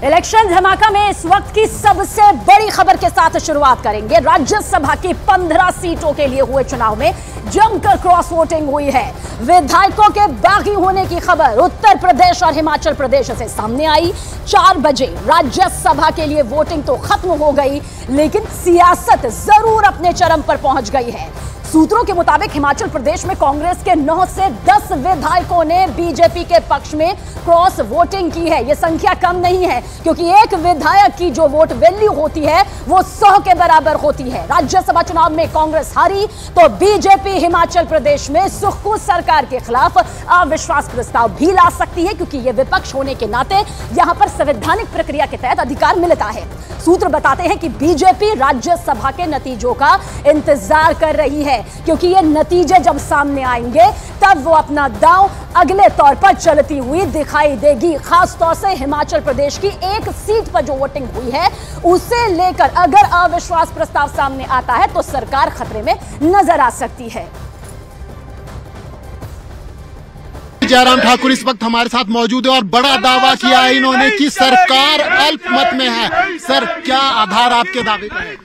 Election धमाका में इस वक्त की सबसे बड़ी खबर के साथ शुरुआत करेंगे। राज्यसभा की 15 सीटों के लिए हुए चुनाव में जमकर क्रॉस वोटिंग हुई है। विधायकों के बागी होने की खबर उत्तर प्रदेश और हिमाचल प्रदेश से सामने आई। 4 बजे राज्यसभा के लिए वोटिंग तो खत्म हो गई, लेकिन सियासत जरूर अपने चरम पर पहुंच गई है। सूत्रों के मुताबिक हिमाचल प्रदेश में कांग्रेस के 9 से 10 विधायकों ने बीजेपी के पक्ष में क्रॉस वोटिंग की है। यह संख्या कम नहीं है, क्योंकि एक विधायक की जो वोट वैल्यू होती है वो 100 के बराबर होती है। राज्यसभा चुनाव में कांग्रेस हारी तो बीजेपी हिमाचल प्रदेश में सुक्खू सरकार के खिलाफ अविश्वास प्रस्ताव भी ला सकती है, क्योंकि यह विपक्ष होने के नाते यहां पर संवैधानिक प्रक्रिया के तहत अधिकार मिलता है। सूत्र बताते हैं कि बीजेपी राज्यसभा के नतीजों का इंतजार कर रही है, क्योंकि ये नतीजे जब सामने आएंगे तब वो अपना दांव अगले तौर पर चलती हुई दिखाई देगी। खास तौर से हिमाचल प्रदेश की एक सीट पर जो वोटिंग हुई है उसे लेकर अगर अविश्वास प्रस्ताव सामने आता है तो सरकार खतरे में नजर आ सकती है। जयराम ठाकुर इस वक्त हमारे साथ मौजूद है और बड़ा दावा किया है इन्होंने कि सरकार अल्पमत में है। सर, क्या आधार आपके दावे का है?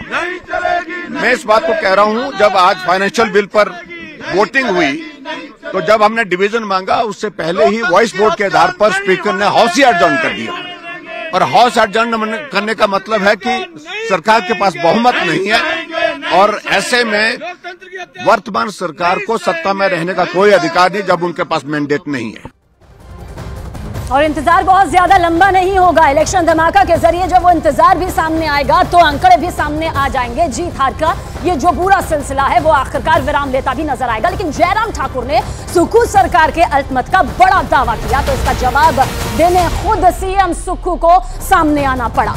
नहीं चलेगी। मैं इस बात को कह रहा हूं, जब आज फाइनेंशियल बिल पर वोटिंग हुई तो जब हमने डिवीजन मांगा उससे पहले ही वॉइस वोट के आधार पर स्पीकर ने हाउस ही एडजॉर्न कर दिया। और हाउस एडजॉर्न करने का मतलब है कि सरकार के पास बहुमत नहीं है और ऐसे में वर्तमान सरकार को सत्ता में रहने का कोई अधिकार नहीं जब उनके पास मैंडेट नहीं है। और इंतजार बहुत ज्यादा लंबा नहीं होगा। इलेक्शन धमाका के जरिए जब वो इंतजार भी सामने आएगा तो आंकड़े भी सामने आ जाएंगे। जीत हार का ये जो पूरा सिलसिला है वो आखिरकार विराम लेता भी नजर आएगा। लेकिन जयराम ठाकुर ने सुक्खू सरकार के अल्पमत का बड़ा दावा किया तो इसका जवाब देने खुद सीएम सुक्खू को सामने आना पड़ा।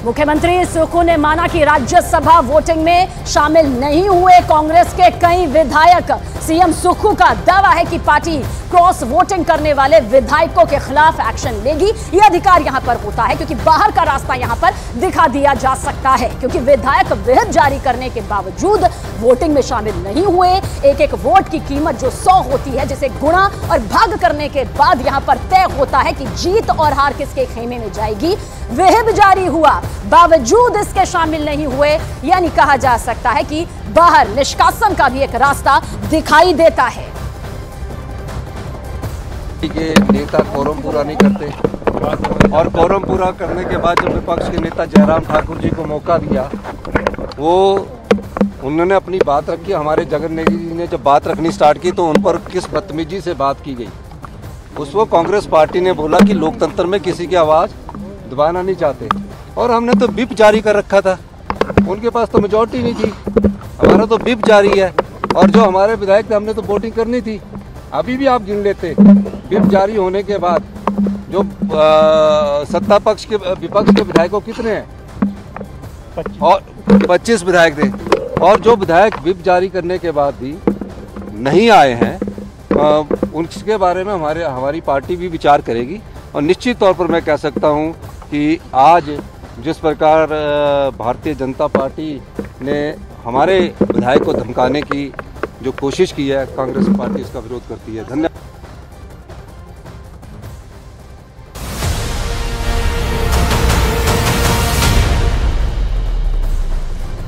मुख्यमंत्री सुक्खू ने माना कि राज्यसभा वोटिंग में शामिल नहीं हुए कांग्रेस के कई विधायक। सीएम सुक्खू का दावा है कि पार्टी क्रॉस वोटिंग करने वाले विधायकों के खिलाफ एक्शन लेगी। यह अधिकार यहां पर होता है क्योंकि बाहर का रास्ता यहां पर दिखा दिया जा सकता है, क्योंकि विधायक विहिप जारी करने के बावजूद वोटिंग में शामिल नहीं हुए। एक एक वोट की कीमत जो 100 होती है, जिसे गुणा और भाग करने के बाद यहां पर तय होता है कि जीत और हार किसके खेमे में जाएगी। विहिप जारी हुआ बावजूद इसके शामिल नहीं हुए, यानी कहा जा सकता है कि बाहर निष्कासन का भी एक रास्ता दिखाई देता है। के नेता कोरम पूरा नहीं करते और कोरम पूरा करने के बाद जब विपक्ष के नेता जयराम ठाकुर जी को मौका दिया, उन्होंने अपनी बात रखी। हमारे जगन नेगी जी ने जब बात रखनी स्टार्ट की तो उन पर किस बदतमीजी से बात की गई। उस वक्त कांग्रेस पार्टी ने बोला कि लोकतंत्र में किसी की आवाज़ दबाना नहीं चाहते और हमने तो विप जारी कर रखा था। उनके पास तो मेजॉरिटी नहीं थी, हमारा तो विप जारी है और जो हमारे विधायक थे हमने तो वोटिंग करनी थी। अभी भी आप गिन लेते, विप जारी होने के बाद जो सत्ता पक्ष के विपक्ष के विधायकों कितने हैं? और 25 विधायक थे और जो विधायक विप जारी करने के बाद भी नहीं आए हैं उनके बारे में हमारी पार्टी भी विचार करेगी। और निश्चित तौर पर मैं कह सकता हूं कि आज जिस प्रकार भारतीय जनता पार्टी ने हमारे विधायक को धमकाने की जो कोशिश की है, कांग्रेस पार्टी इसका विरोध करती है। धन्यवाद।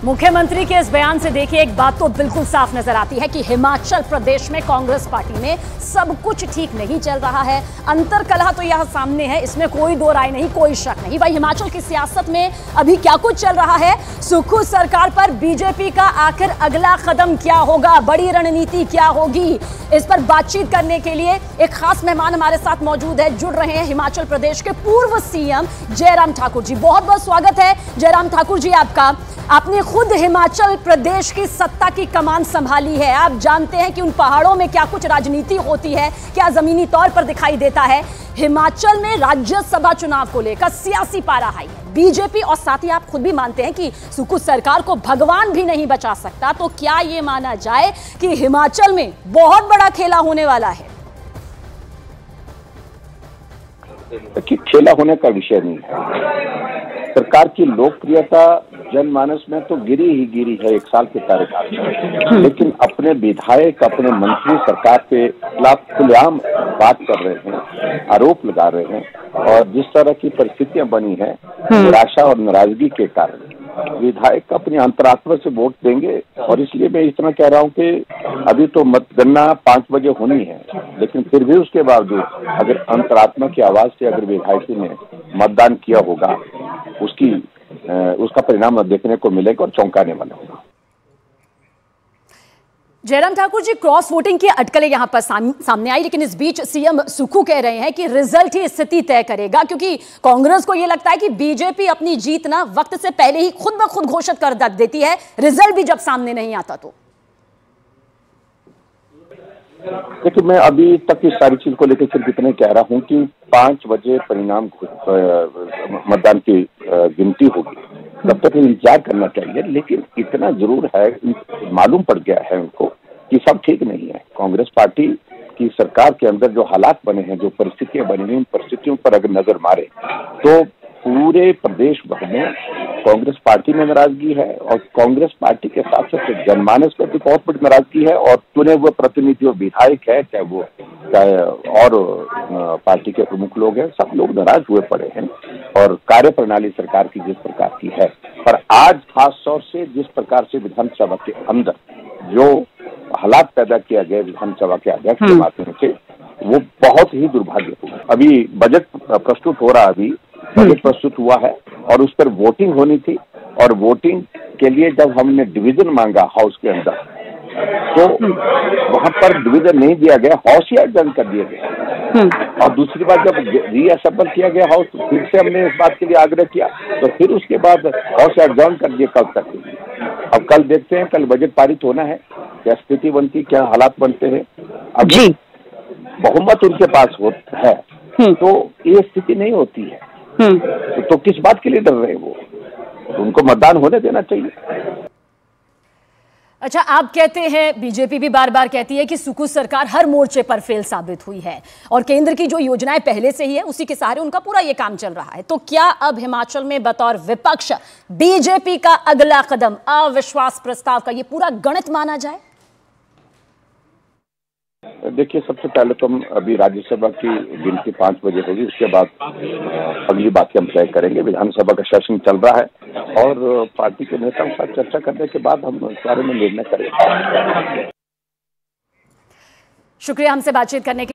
मुख्यमंत्री के इस बयान से देखिए एक बात तो बिल्कुल साफ नजर आती है कि हिमाचल प्रदेश में कांग्रेस पार्टी में सब कुछ ठीक नहीं चल रहा है। अंतर्कलह तो यह सामने है, इसमें कोई दो राय नहीं, कोई शक नहीं। भाई हिमाचल की सियासत में अभी क्या कुछ चल रहा है, सुक्खू सरकार पर बीजेपी का आखिर अगला कदम क्या होगा, बड़ी रणनीति क्या होगी, इस पर बातचीत करने के लिए एक खास मेहमान हमारे साथ मौजूद है। जुड़ रहे हैं हिमाचल प्रदेश के पूर्व सीएम जयराम ठाकुर जी। बहुत बहुत स्वागत है जयराम ठाकुर जी आपका। आपने खुद हिमाचल प्रदेश की सत्ता की कमान संभाली है, आप जानते हैं कि उन पहाड़ों में क्या कुछ राजनीति होती है, क्या जमीनी तौर पर दिखाई देता है। हिमाचल में राज्यसभा चुनाव को लेकर सियासी पारा हाई है। बीजेपी और साथ ही आप खुद भी मानते हैं कि सुक्खू सरकार को भगवान भी नहीं बचा सकता, तो क्या यह माना जाए कि हिमाचल में बहुत बड़ा खेला होने वाला है? कि खेला होने का विषय नहीं है। सरकार की लोकप्रियता जनमानस में तो गिरी ही गिरी है 1 साल के कार्यकाल में, लेकिन अपने विधायक अपने मंत्री सरकार के खिलाफ खुलेआम बात कर रहे हैं, आरोप लगा रहे हैं। और जिस तरह की परिस्थितियां बनी हैं निराशा और नाराजगी के कारण विधायक अपनी अंतरात्मा से वोट देंगे। और इसलिए मैं इतना कह रहा हूं कि अभी तो मतगणना 5 बजे होनी है, लेकिन फिर भी उसके बावजूद अगर अंतरात्मा की आवाज से अगर विधायक ने मतदान किया होगा उसका परिणाम देखने को मिलेगा और चौंकाने वाला होगा। जयराम ठाकुर जी, क्रॉस वोटिंग की अटकलें यहां पर सामने आई, लेकिन इस बीच सीएम सुक्खू कह रहे हैं कि रिजल्ट ही स्थिति तय करेगा, क्योंकि कांग्रेस को यह लगता है कि बीजेपी अपनी जीत ना वक्त से पहले ही खुद ब खुद घोषित कर देती है, रिजल्ट भी जब सामने नहीं आता तो। देखिए, मैं अभी तक इस सारी चीज को लेकर सिर्फ इतने कह रहा हूं कि 5 बजे परिणाम मतदान की गिनती होगी, तब तक इंतजार करना चाहिए। लेकिन इतना जरूर है, मालूम पड़ गया है उनको कि सब ठीक नहीं है। कांग्रेस पार्टी की सरकार के अंदर जो हालात बने हैं, जो परिस्थितियां बनी हुई, उन परिस्थितियों पर अगर नजर मारे तो पूरे प्रदेश भर में कांग्रेस पार्टी में नाराजगी है और कांग्रेस पार्टी के साथ साथ जनमानस में भी बहुत बड़ी नाराजगी है। और चुने हुए प्रतिनिधि विधायक है, चाहे और पार्टी के प्रमुख लोग हैं, सब लोग नाराज हुए पड़े हैं। और कार्य प्रणाली सरकार की जिस प्रकार की है, पर आज खास तौर से जिस प्रकार से विधानसभा के अंदर जो हालात पैदा किया गया विधानसभा के अध्यक्ष के माध्यम से, वो बहुत ही दुर्भाग्यपूर्ण। अभी बजट प्रस्तुत हो रहा, अभी बजट प्रस्तुत हुआ है और उस पर वोटिंग होनी थी। और वोटिंग के लिए जब हमने डिवीजन मांगा हाउस के अंदर, तो वहां पर डिवीजन नहीं दिया गया, हाउस ही एडजर्न कर दिया गया। और दूसरी बात, जब रीअसेंबल किया गया हाउस, फिर से हमने इस बात के लिए आग्रह किया, तो फिर उसके बाद हाउस एडजर्न कर दिया कल तक। अब कल देखते हैं, कल बजट पारित होना है, क्या स्थिति बनती, क्या हालात बनते हैं। अब बहुमत उनके पास है तो ये स्थिति नहीं होती है, तो किस बात के लिए डर रहे हैं वो? उनको मतदान होने देना चाहिए। अच्छा, आप कहते हैं, बीजेपी भी बार बार कहती है कि सुक्खू सरकार हर मोर्चे पर फेल साबित हुई है और केंद्र की जो योजनाएं पहले से ही है उसी के सहारे उनका पूरा ये काम चल रहा है, तो क्या अब हिमाचल में बतौर विपक्ष बीजेपी का अगला कदम अविश्वास प्रस्ताव का ये पूरा गणित माना जाए? देखिए, सबसे पहले तो हम अभी राज्यसभा की गिनती 5 बजे होगी, उसके बाद अगली बातें हम तय करेंगे। विधानसभा का सेशन चल रहा है और पार्टी के नेताओं के साथ चर्चा करने के बाद हम इस बारे में निर्णय करेंगे। शुक्रिया हमसे बातचीत करने के लिए।